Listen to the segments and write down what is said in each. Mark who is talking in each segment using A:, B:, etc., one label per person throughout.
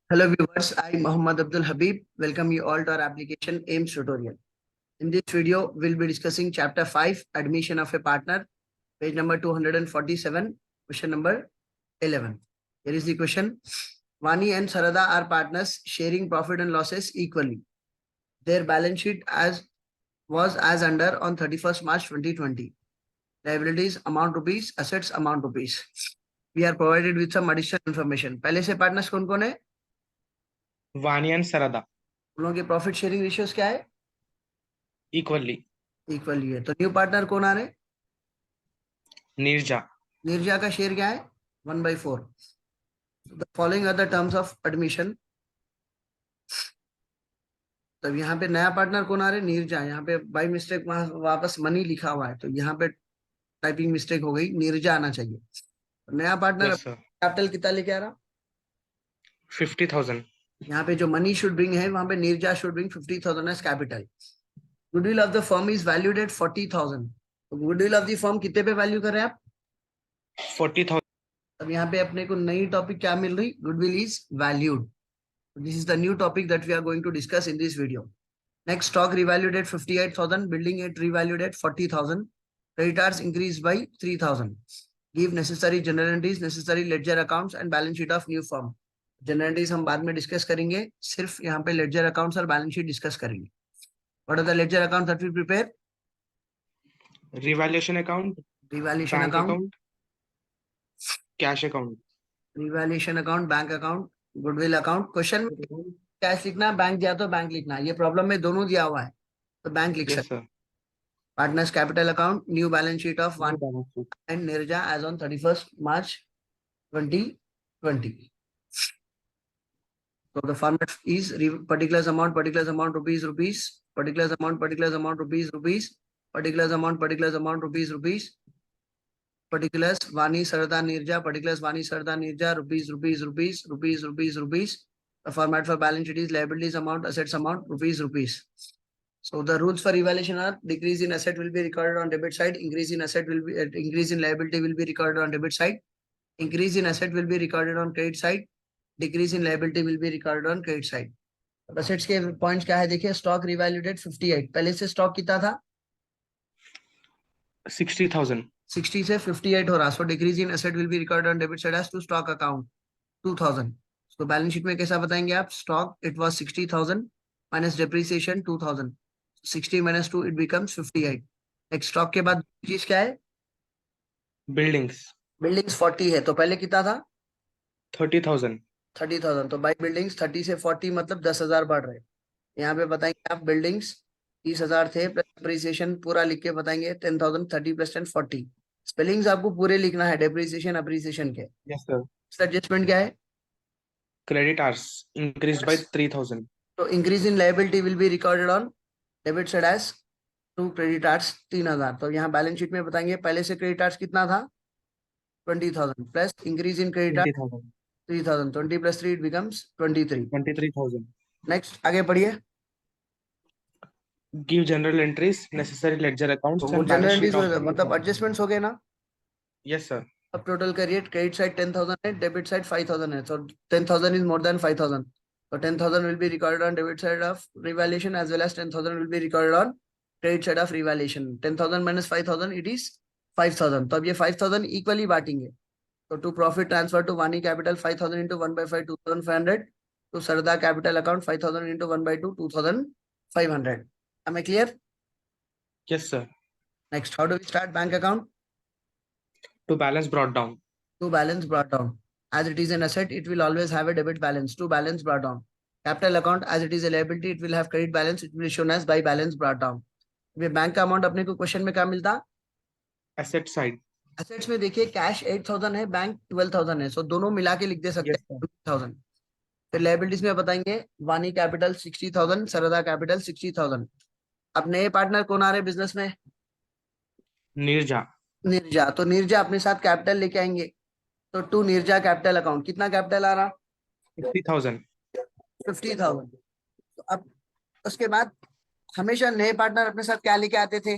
A: Hello viewers, I Muhammad Abdul Habib welcome you all to our application AIMS tutorial. In this video, we'll be discussing chapter 5, admission of a partner, page number 247, question number 11. Here is the question. Vani and Sarada are partners sharing profit and losses equally. Their balance sheet was as under on 31st March 2020. Liabilities amount rupees, assets amount rupees. We are provided with some additional information. पहले से partners कौन कौन है?
B: वानी and सरदा
A: उन लोगों के profit sharing ratios क्या है?
B: इक्वली
A: है। तो न्यू पार्टनर कौन आ रहे?
B: नीरजा
A: नीरजा का शेयर क्या है? 1/4. The following are the terms of admission. तब यहाँ पे नया पार्टनर कौन आ रहे? नीरजा. यहाँ पे बाई मिस्टेक वापस मनी लिखा हुआ है, तो यहाँ पे टाइपिंग मिस्टेक हो गई, नीरजा आना चाहिए. नया पार्टनर कैपिटल कितना लेके आ रहा?
B: 50,000.
A: यहाँ पे जो मनी शुड ब्रिंग है, वहां पे Neerja should bring 50,000 as capital. Goodwill of the firm is valued at 40,000. Goodwill of the firm कितने पे वैल्यू कर रहे हैं आप?
B: 40,000.
A: अब यहाँ पे अपने को नई टॉपिक क्या मिल रही? Goodwill is valued. This is the new topic that we are going to discuss in this video. Next, stock revalued at 58,000, building it revalued at 40,000. Creditors increased by 3,000. Give necessary general entries, necessary ledger accounts and balance sheet of new firm. General entries हम बाद में discuss करेंगे, सिर्फ यहाँ पे ledger accounts और balance sheet discuss करेंगे. What are the ledger accounts that we prepare?
B: Revaluation account,
A: revaluation
B: bank
A: account,
B: cash account,
A: revaluation account, bank account, goodwill account. Question cash लिखना, बैंक दिया तो बैंक लिखना. ये प्रॉब्लम में दोनों दिया हुआ है, तो बैंक लिख सकते. Partners capital account, new balance sheet of one and Neerja as on 31st March 2020. So the format is particulars amount rupees, particulars amount rupees, particulars amount rupees, particulars Vani Sarada Nirja, particulars Vani Sarada Nirja, rupees. The format for balance sheet is liabilities amount, assets amount, rupees. So the rules for evaluation are: decrease in asset will be recorded on debit side, increase in liability will be recorded on debit side, increase in asset will be recorded on credit side, decrease in liability will be recorded on credit side. Assets के points क्या है देखिए. Stock revalued at 58. पहले से stock कितना था?
B: 60,000.
A: 60 से 58 हो रहा. So decrease in asset will be recorded on debit side as to stock account 2000. तो बैलेंस शीट में कैसा बताएंगे आप? Stock it was 60,000 minus depreciation 2000. 60 minus 2 it becomes 58. Next stock के बाद चीज क्या है? बिल्डिंग्स 40 है, तो पहले कितना था? 30,000. तो बाई बिल्डिंग्स 30 से 40 मतलब 10,000 बढ़ रहे. यहाँ पे बताएंगे आप बिल्डिंग्स 30,000 थे, प्लस डेप्रिसिएशन पूरा लिख के बताएंगे 10,000, 30 + 10 40. स्पेलिंग्स आपको पूरे लिखना है डेप्रिसिएशन अप्रिसिएशन के.
B: Yes sir.
A: एडजस्टमेंट क्या है?
B: Creditors increased by 3,000.
A: तो increase in liability will be recorded on debit side as to creditors 3,000. तो यहाँ बैलेंस शीट में बताएंगे पहले से क्रेडिटर्स कितना था? 20,000 plus increase in creditors 3,000. 20 + 3 it becomes 23,000. Next आगे बढ़िए.
B: Give journal entries, necessary ledger accounts
A: and journal entries मतलब एडजस्टमेंट्स हो गए ना?
B: Yes sir.
A: अब टोटल करिए. क्रेडिट साइड 10,000 है, डेबिट साइड 5,000 है. So 10,000 is more than 5,000. So 10,000 will be recorded on debit side of revaluation as well as 10,000 will be recorded on credit side of revaluation. 10,000 minus 5,000 it is 5,000. तो अब ये 5,000 equally बांटेंगे. तो to profit transfer to वानी capital 5,000 into 1/5 2,500. to Sarada capital account 5,000 into 1/2 2,500. Am I clear?
B: Yes sir.
A: Next, how do we start bank account?
B: To balance brought down.
A: To balance brought down. As it is an asset, it will always have a debit balance. To balance brought down. Capital account, as it is a liability, it will have credit balance. It will be shown as by balance brought down. Bank का amount अपने को question में क्या मिलता?
B: Asset side.
A: Assets में देखिए cash 8,000 है, bank 12,000 है. सो दोनों मिला के लिख दे सकते हैं 20,000. फिर लायबिलिटीज में बताएंगे वानी कैपिटल 60,000, सरदा कैपिटल 60,000. अब नए पार्टनर कौन आ रहे बिजनेस में? नीरजा. तो नीरजा अपने साथ कैपिटल लेके आएंगे. तो टू नीरजा कैपिटल अकाउंट कितना कैपिटल आ रहा?
B: 50,000.
A: तो अब उसके बाद हमेशा नए पार्टनर अपने साथ क्या लेके आते थे?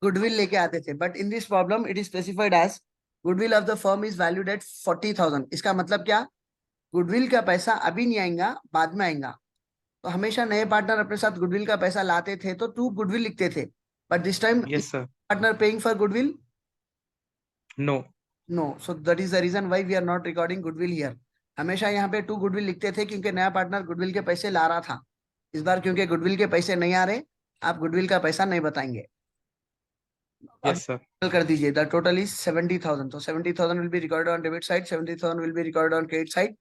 A: गुडविल लेके आते थे. But in this problem it is specified as goodwill of the firm is valued at 40,000। इसका मतलब क्या? गुडविल का पैसा अभी नहीं आएगा, बाद में आएगा। तो हमेशा नए पार्टनर अपने साथ गुडविल का पैसा लाते थे तो टू गुडविल लिखते थे, but this time
B: Yes, sir.
A: Partner paying for goodwill,
B: No.
A: No. So that is the reason why we are not recording goodwill here. हमेशा यहाँ पे टू गुडविल लिखते थे क्योंकि नया पार्टनर गुडविल के पैसे ला रहा था। इस बार क्योंकि गुडविल के पैसे नहीं आ रहे, आप गुडविल का पैसा नहीं बताएंगे।
B: Yes, sir.
A: अब कर दीजिए, द टोटल इज 70,000। तो 70,000 will be recorded on debit side, 70,000 will be recorded on credit side.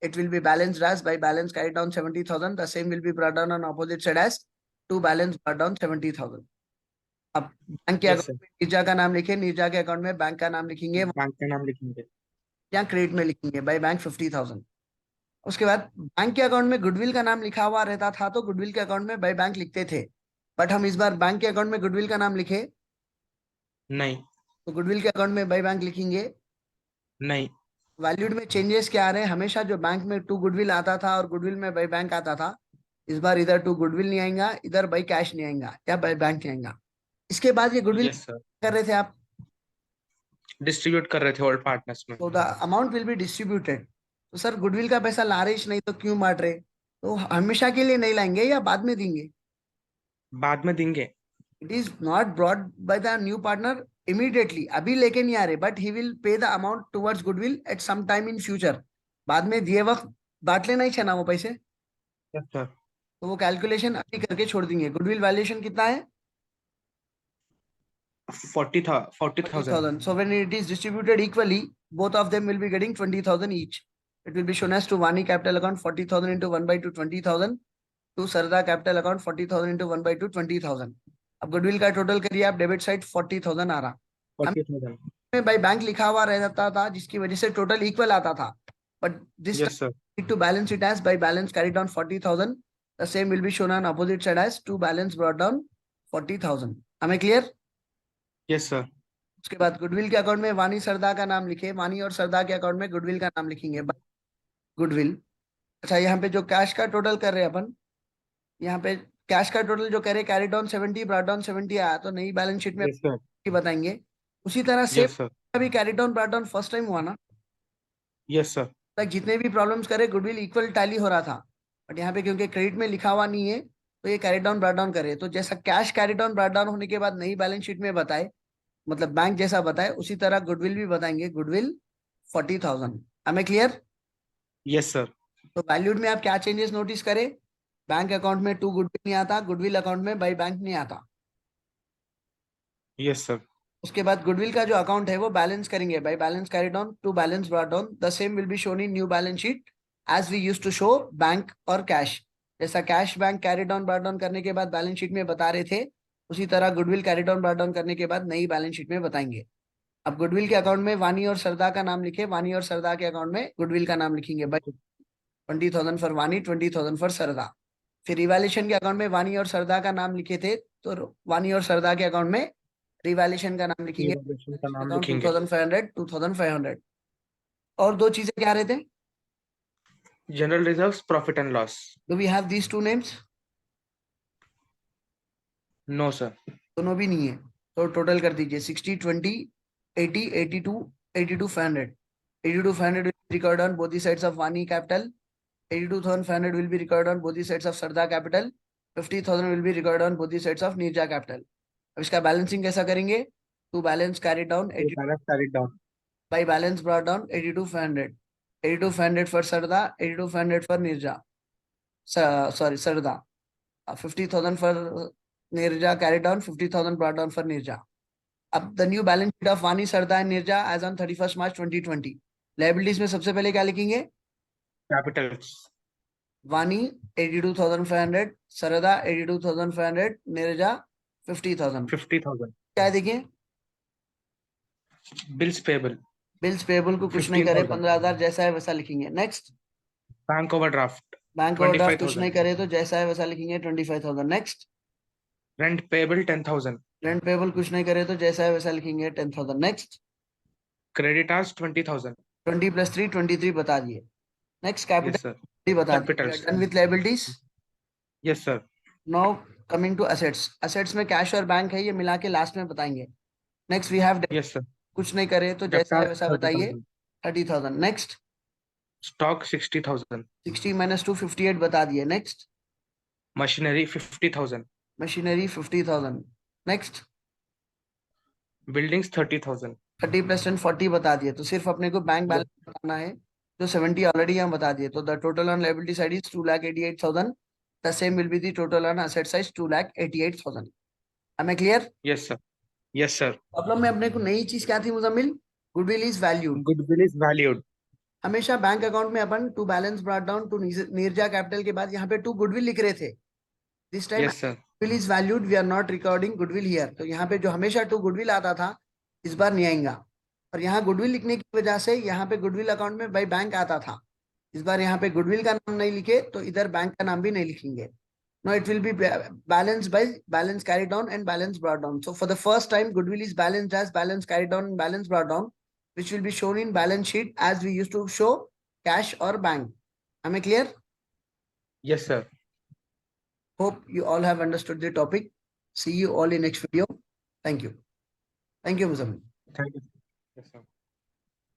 A: It will be balanced as by balance carried down 70,000. The same will be brought down on opposite side as to balance brought down 70,000. अब bank के
B: Yes,
A: account
B: sir.
A: में नीरजा का नाम लिखे, नीरजा के account में bank का नाम लिखेंगे
B: बैंक का नाम लिखेंगे।
A: या क्रेडिट में लिखेंगे बाय बैंक 50,000। उसके बाद बैंक के अकाउंट में गुडविल का नाम लिखा हुआ रहता था तो गुडविल के अकाउंट में बाय बैंक लिखते थे, बट हम इस बार बैंक के अकाउंट में गुडविल का नाम लिखे
B: नहीं,
A: तो गुडविल के अकाउंट में बाय बैंक लिखेंगे।
B: नहीं।
A: वैल्यूड में चेंजेस क्या आ रहे हैं? हमेशा जो बैंक में टू गुडविल आता था और गुडविल में बाय बैंक आता था, इस बार इधर टू गुडविल नहीं आएगा, इधर बाय कैश नहीं आएगा या बाय बैंक नहीं आएगा। इसके बाद ये गुडविल
B: Yes, sir.
A: कर रहे थे आप,
B: डिस्ट्रीब्यूट कर रहे थे ओल्ड पार्टनर्स में।
A: तो the amount will be distributed. तो सर गुडविल का पैसा ला रहे नहीं तो क्यों बांट रहे? तो हमेशा के लिए नहीं लाएंगे या बाद में देंगे?
B: बाद में देंगे।
A: It is not brought by the new partner immediately, अभी लेके नहीं आ रहे, but he will pay the amount towards goodwill at some time in future. बाद में दिए वक्त बांट लेना ही है ना वो पैसे,
B: Yes, sir.
A: तो वो कैलकुलेशन अभी करके छोड़ देंगे। गुडविल वैल्यूएशन कितना है?
B: 40,000.
A: 40,000. So when it is distributed equally, both of them will be getting 20,000 each. It will be shown as to Vani capital account 40,000 into 1 by 2 20,000, to Sarda capital account 40,000 into 1 by 2 20,000. अब goodwill का total करिए आप, debit side 40,000 आ रहा,
B: 40,000.
A: By bank लिखा हुआ रहता था जिसकी वजह से टोटल इक्वल आता था, but this
B: Yes, sir.
A: need to balance it as by balance carried down 40,000. The same will be shown on opposite side as to balance brought down 40,000. हमें क्लियर?
B: Yes, sir.
A: उसके बाद goodwill के account में वानी सरदा का नाम लिखे, वानी और सरदा के अकाउंट में गुडविल का नाम लिखेंगे, गुडविल। अच्छा, यहाँ पे जो कैश का टोटल कर रहे हैं अपन, यहाँ पे कैश का टोटल जो करे कैरी डाउन 70 ब्रॉट डाउन 70 आया, तो नई बैलेंस शीट में
B: Yes, sir.
A: बताएंगे। उसी तरह से
B: Yes, sir.
A: अभी carry down brought down first time हुआ ना,
B: Yes, sir.
A: तक जितने भी प्रॉब्लम्स करे गुडविल इक्वल टैली हो रहा था, बट यहाँ पे क्योंकि क्रेडिट में लिखा हुआ नहीं है तो ये कैरी डाउन ब्रॉट डाउन करे। तो जैसा cash carry down brought down होने के बाद नई बैलेंस शीट में बताए, मतलब बैंक जैसा बताए, उसी तरह गुडविल भी बताएंगे, गुडविल 40,000। हमें क्लियर?
B: Yes, sir.
A: तो वैल्यूड में आप क्या चेंजेस नोटिस करें? बैंक अकाउंट में टू गुडविल नहीं आता, गुडविल अकाउंट में बाई बैंक नहीं आता।
B: Yes, sir.
A: उसके बाद गुडविल का जो अकाउंट है वो बैलेंस करेंगे by balance carry down to balance brought down. The same will be shown in new balance sheet as we used to show bank और कैश। जैसा cash bank carry down brought down करने के बाद balance sheet में बता रहे थे, उसी तरह goodwill carry down brought down करने के बाद नई बैलेंस शीट में बताएंगे। अब गुडविल के अकाउंट में वानी और सरदा का नाम लिखे, वानी और सरदा के अकाउंट में गुडविल का नाम लिखेंगे बाई 20,000 फॉर वानी, 20,000 फॉर सरदा। फिर रिवैल्यूएशन के अकाउंट में वानी और सरदा का नाम लिखे थे, तो वानी और सरदा के अकाउंट में रिवैल्यूएशन का नाम लिखेंगे,
B: Evaluation का नाम लिखेंगे।
A: 2,500 2,500। और दो चीजें क्या रहते हैं?
B: General reserves, profit and loss.
A: Do we have these two names?
B: No, sir.
A: दोनों भी नहीं है, तो टोटल कर दीजिए 60 20 80 82 82,500। 82,500 will be recorded on both the sides of Vani capital. 82,500 will be recorded on both the sides of Sarda capital. 50,000 will be recorded on both the sides of Nirja capital. अब इसका balancing कैसा करेंगे? To balance carry down
B: Balance carried down.
A: By balance brought down 82,500। 82,500 for Sarda, 82,500 for Nirja, sorry Sarda. 50,000 for Nirja carry down, 50,000 brought down for Nirja. अब the new balance sheet of Wani Sarda and Nirja as on 31 March 2020। लायबिलिटीज में सबसे पहले क्या लिखेंगे?
B: Capitals.
A: वानी 82,500, सरदा 82,500, निर्जा 50,000।
B: 50,000.
A: क्या देखिए?
B: Bills payable.
A: बिल्स पेबल को कुछ नहीं करे,
B: 15,000.
A: 15,000 जैसा है वैसा लिखेंगे। Next,
B: Bank overdraft.
A: Bank overdraft कुछ
B: 25,000.
A: नहीं करे तो जैसा है वैसा लिखेंगे, 25,000। Next,
B: Rent payable 10,000.
A: Rent payable कुछ नहीं करे तो जैसा है वैसा लिखेंगे, 10,000। Next,
B: Creditors 20,000.
A: 20 + 3 23 बता दिए। Next,
B: Yes,
A: capital
B: sir.
A: बता
B: Capitals.
A: दिए। Done with liabilities.
B: Yes, sir.
A: Now coming to assets. Assets में कैश और बैंक है, ये मिला के लास्ट में बताएंगे। Next we have
B: Yes, sir.
A: कुछ नहीं करे तो जैसा है वैसा बताइए।
B: 30,000.
A: 30,000। नेक्स्ट।
B: Stock 60,000.
A: 60 माइनस 2 58 बता दिए। Next.
B: Machinery 50,000.
A: Machinery 50,000। Next.
B: Buildings 30,000.
A: 30% 40 बता दिए, तो सिर्फ अपने को बैंक
B: Yes.
A: बैलेंस बताना है। तो 70 ऑलरेडी हम बता दिए, तो the total on liability side is 2,88,000। The same will be the total on asset side 2,88,000। Am I clear?
B: Yes, sir. Yes, sir.
A: Problem में अपने को नई चीज क्या थी Muzammil? Goodwill is valued.
B: Goodwill is valued.
A: हमेशा बैंक अकाउंट में अपन to balance brought down to Neerja capital के बाद यहाँ पे टू गुडविल लिख रहे थे। This time
B: Yes, sir.
A: Goodwill is valued, we are not recording goodwill here. तो यहाँ पे जो हमेशा टू गुडविल आता था इस बार नहीं आएगा। और यहाँ गुडविल लिखने की वजह से यहाँ पे गुडविल अकाउंट में बाई बैंक आता था। इस बार यहाँ पे गुडविल का नाम नहीं लिखे तो इधर बैंक का नाम भी नहीं लिखेंगे। Now it will be balanced by balance carried down and balance brought down. So for the first time, goodwill is balanced as balance carried down and balance brought down, which will be shown in balance sheet as we used to show cash or bank. Am I clear?
B: Yes, sir.
A: Hope you all have understood the topic. See you all in next video. Thank you. Thank you, Muzammil.
B: Thank you. Yes, sir.